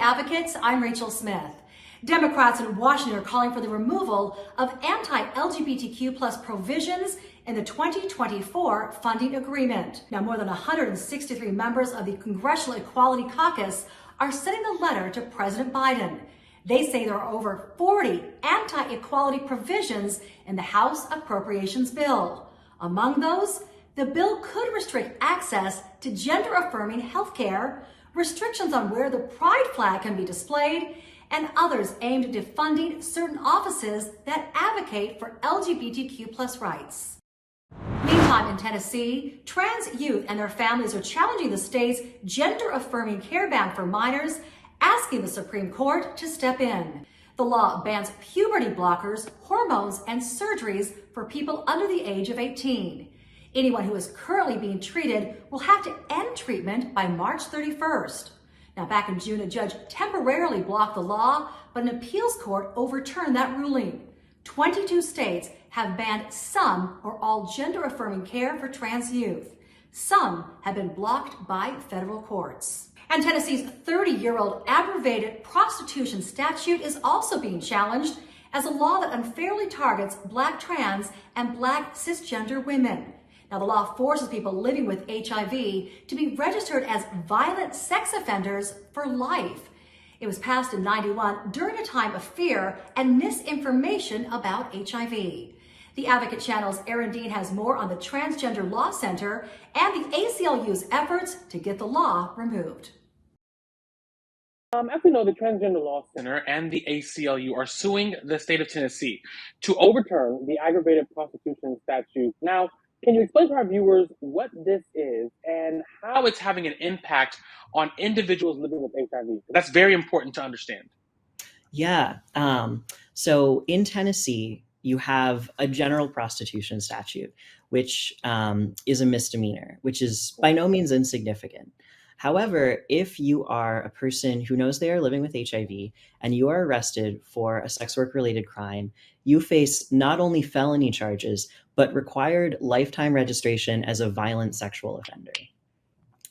Advocates, I'm Rachel Smith. Democrats in Washington are calling for the removal of anti-LGBTQ plus provisions in the 2024 funding agreement. Now, more than 163 members of the Congressional Equality Caucus are sending a letter to President Biden. They say there are over 40 anti-equality provisions in the House Appropriations Bill. Among those, the bill could restrict access to gender-affirming healthcare, restrictions on where the pride flag can be displayed, and others aimed at defunding certain offices that advocate for LGBTQ plus rights. Meantime, in Tennessee, trans youth and their families are challenging the state's gender-affirming care ban for minors, asking the Supreme Court to step in. The law bans puberty blockers, hormones, and surgeries for people under the age of 18. Anyone who is currently being treated will have to end treatment by March 31st. Now, back in June, a judge temporarily blocked the law, but an appeals court overturned that ruling. 22 states have banned some or all gender-affirming care for trans youth. Some have been blocked by federal courts. And Tennessee's 30-year-old aggravated prostitution statute is also being challenged as a law that unfairly targets Black trans and Black cisgender women. Now, the law forces people living with HIV to be registered as violent sex offenders for life. It was passed in '91 during a time of fear and misinformation about HIV. The Advocate Channel's Aaron Dean has more on the Transgender Law Center and the ACLU's efforts to get the law removed. As we know, the Transgender Law Center and the ACLU are suing the state of Tennessee to overturn the aggravated prostitution statute. Now, can you explain to our viewers what this is and how it's having an impact on individuals living with HIV? That's very important to understand. Yeah. So in Tennessee, you have a general prostitution statute, which is a misdemeanor, which is by no means insignificant. However, if you are a person who knows they are living with HIV and you are arrested for a sex work related crime, you face not only felony charges, but required lifetime registration as a violent sexual offender.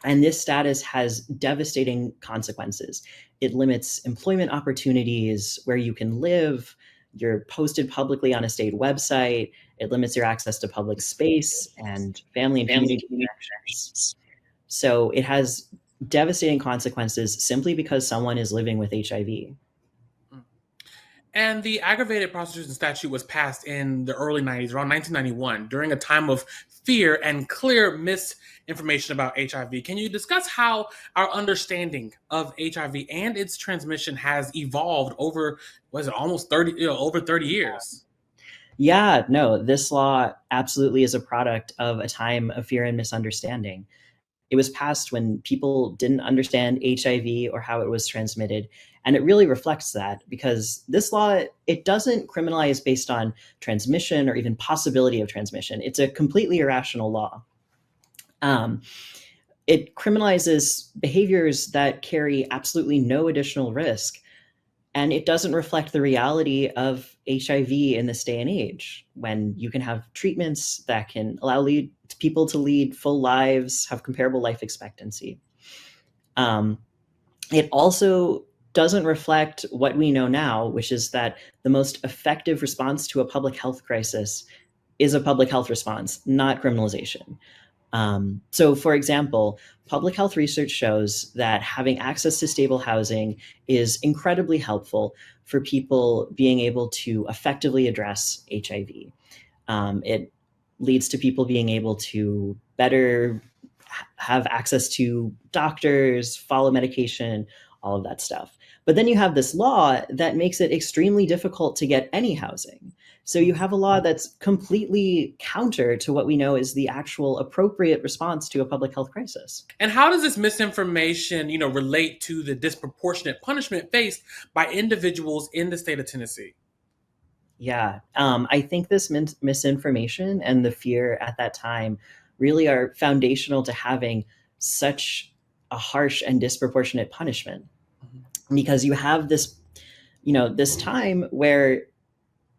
And this status has devastating consequences. It limits employment opportunities, where you can live. You're posted publicly on a state website. It limits your access to public space and family and community connections. So it has devastating consequences simply because someone is living with HIV. And the aggravated prostitution statute was passed in the early 90s, around 1991, during a time of fear and clear misinformation about HIV. Can you discuss how our understanding of HIV and its transmission has evolved over, almost 30, over 30 years? Yeah, no, this law absolutely is a product of a time of fear and misunderstanding. It was passed when people didn't understand HIV or how it was transmitted. And it really reflects that, because this law, it doesn't criminalize based on transmission or even possibility of transmission. It's a completely irrational law. It criminalizes behaviors that carry absolutely no additional risk. And it doesn't reflect the reality of HIV in this day and age, when you can have treatments that can allow people to lead full lives, have comparable life expectancy. It also doesn't reflect what we know now, which is that the most effective response to a public health crisis is a public health response, not criminalization. So, for example, public health research shows that having access to stable housing is incredibly helpful for people being able to effectively address HIV. It leads to people being able to better have access to doctors, follow medication, all of that stuff. But then you have this law that makes it extremely difficult to get any housing. So you have a law that's completely counter to what we know is the actual appropriate response to a public health crisis. And how does this misinformation, relate to the disproportionate punishment faced by individuals in the state of Tennessee? Yeah, I think this misinformation and the fear at that time really are foundational to having such a harsh and disproportionate punishment. Because you have this, this time where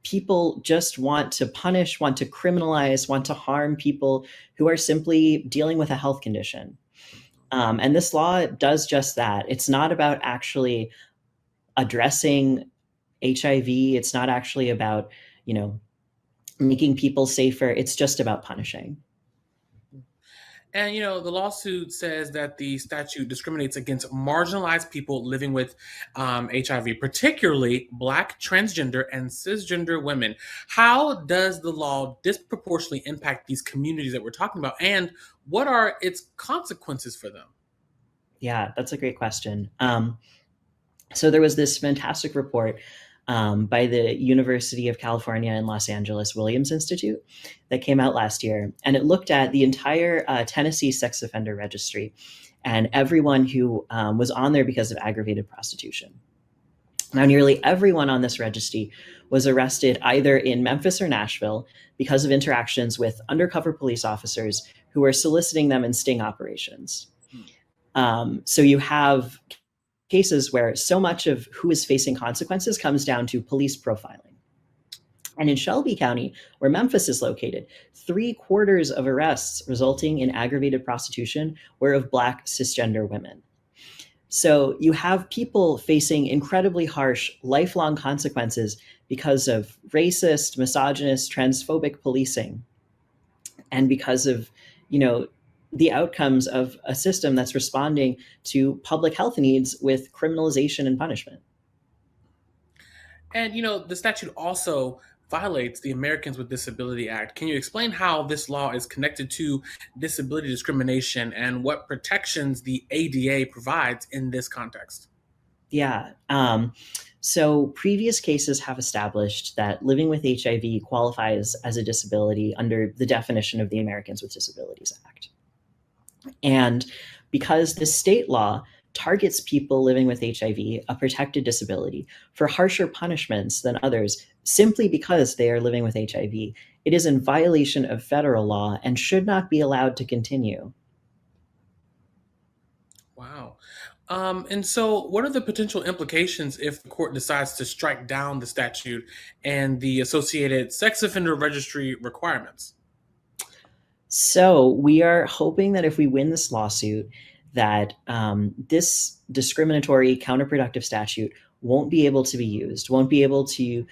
people just want to punish, want to criminalize, want to harm people who are simply dealing with a health condition. And this law does just that. It's not about actually addressing HIV. It's not actually about, making people safer. It's just about punishing. And the lawsuit says that the statute discriminates against marginalized people living with HIV, particularly Black, transgender, and cisgender women. How does the law disproportionately impact these communities that we're talking about, and what are its consequences for them? Yeah, that's a great question. So there was this fantastic report by the University of California in Los Angeles Williams Institute that came out last year, and it looked at the entire Tennessee sex offender registry and everyone who was on there because of aggravated prostitution. Now, nearly everyone on this registry was arrested either in Memphis or Nashville because of interactions with undercover police officers who were soliciting them in sting operations. So you have cases where so much of who is facing consequences comes down to police profiling. And in Shelby County, where Memphis is located, 3/4 of arrests resulting in aggravated prostitution were of Black cisgender women. So you have people facing incredibly harsh, lifelong consequences because of racist, misogynist, transphobic policing, and because of, the outcomes of a system that's responding to public health needs with criminalization and punishment. And the statute also violates the Americans with Disability Act. Can you explain how this law is connected to disability discrimination and what protections the ADA provides in this context? Yeah. So previous cases have established that living with HIV qualifies as a disability under the definition of the Americans with Disabilities Act. And because the state law targets people living with HIV, a protected disability, for harsher punishments than others simply because they are living with HIV, it is in violation of federal law and should not be allowed to continue. Wow. And so, what are the potential implications if the court decides to strike down the statute and the associated sex offender registry requirements? So we are hoping that if we win this lawsuit, that this discriminatory, counterproductive statute won't be able to be used, won't be able to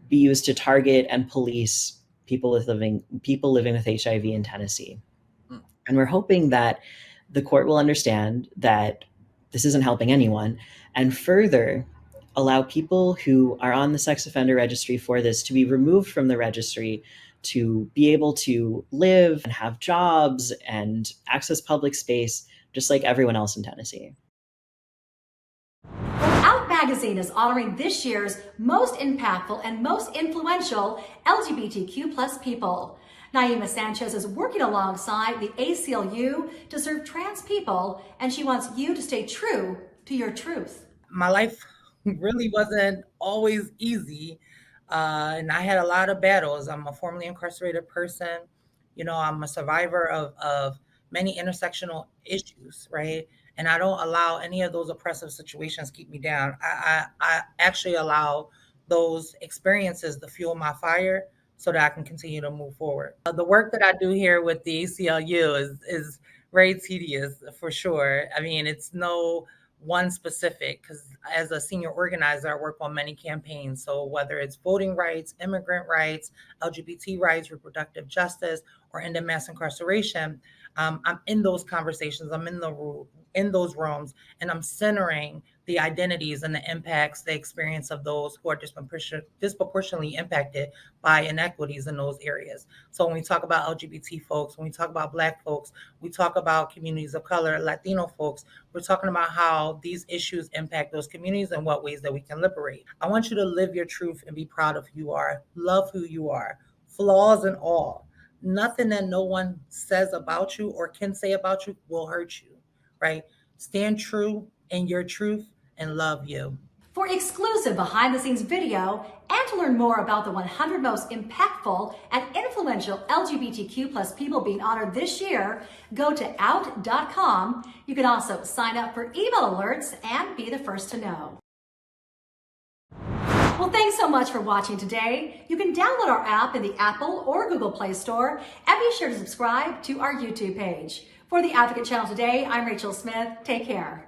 be used to target and police people living with HIV in Tennessee. And we're hoping that the court will understand that this isn't helping anyone, and further allow people who are on the sex offender registry for this to be removed from the registry, to be able to live and have jobs and access public space just like everyone else in Tennessee. Out Magazine is honoring this year's most impactful and most influential LGBTQ plus people. Naiymah Sanchez is working alongside the ACLU to serve trans people, and she wants you to stay true to your truth. My life really wasn't always easy, and I had a lot of battles. I'm a formerly incarcerated person. I'm a survivor of many intersectional issues, right? And I don't allow any of those oppressive situations keep me down. I actually allow those experiences to fuel my fire so that I can continue to move forward. The work that I do here with the ACLU is very tedious for sure. I mean, it's no one specific, because as a senior organizer, I work on many campaigns. So whether it's voting rights, immigrant rights, LGBT rights, reproductive justice, or ending mass incarceration, I'm in those conversations. I'm in those rooms, and I'm centering the identities and the impacts, the experience of those who are disproportionately impacted by inequities in those areas. So when we talk about LGBT folks, when we talk about Black folks, we talk about communities of color, Latino folks, we're talking about how these issues impact those communities and what ways that we can liberate. I want you to live your truth and be proud of who you are, love who you are, flaws and all. Nothing that no one says about you or can say about you will hurt you, right? Stand true in your truth and love you. For exclusive behind-the-scenes video and to learn more about the 100 most impactful and influential LGBTQ plus people being honored this year, go to out.com. You can also sign up for email alerts and be the first to know. Well, thanks so much for watching today. You can download our app in the Apple or Google Play Store and be sure to subscribe to our YouTube page. For the Advocate Channel today, I'm Rachel Smith. Take care.